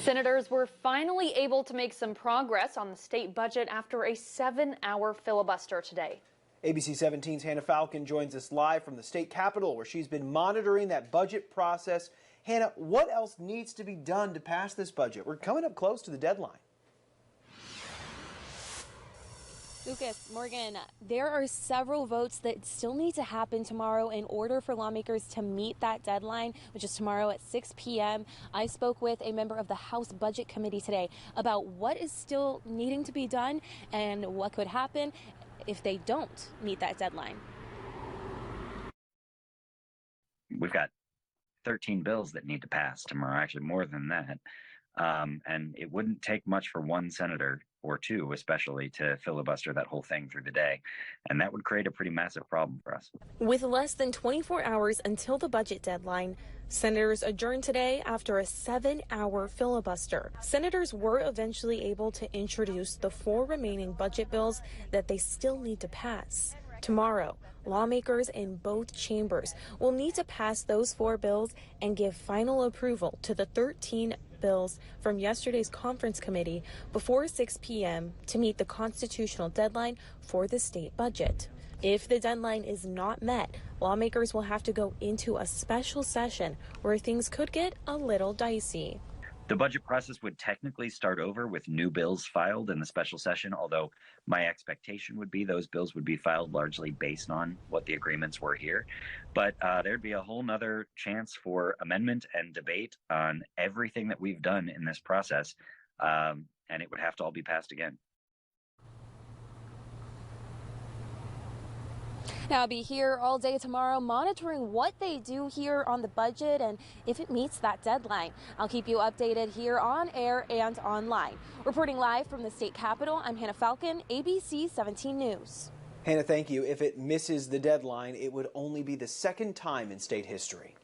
Senators were finally able to make some progress on the state budget after a 7-hour filibuster today. ABC 17's Hannah Falcon joins us live from the state capitol, where she's been monitoring that budget process. Hannah, what else needs to be done to pass this budget? We're coming up close to the deadline. Lucas, Morgan, there are several votes that still need to happen tomorrow in order for lawmakers to meet that deadline, which is tomorrow at 6 p.m. I spoke with a member of the House Budget Committee today about what is still needing to be done and what could happen if they don't meet that deadline. We've got 13 bills that need to pass tomorrow, actually more than that. And it wouldn't take much for one senator, or two especially, to filibuster that whole thing through the day. And that would create a pretty massive problem for us. With less than 24 hours until the budget deadline, senators adjourned today after a 7-hour filibuster. Senators were eventually able to introduce the 4 remaining budget bills that they still need to pass. Tomorrow, lawmakers in both chambers will need to pass those 4 bills and give final approval to the 13 bills from yesterday's conference committee before 6 p.m. to meet the constitutional deadline for the state budget. If the deadline is not met, lawmakers will have to go into a special session where things could get a little dicey. The budget process would technically start over with new bills filed in the special session, although my expectation would be those bills would be filed largely based on what the agreements were here. But there'd be a whole nother chance for amendment and debate on everything that we've done in this process, and it would have to all be passed again. Now, I'll be here all day tomorrow monitoring what they do here on the budget and if it meets that deadline. I'll keep you updated here on air and online. Reporting live from the state capitol, I'm Hannah Falcon, ABC 17 News. Hannah, thank you. If it misses the deadline, it would only be the second time in state history.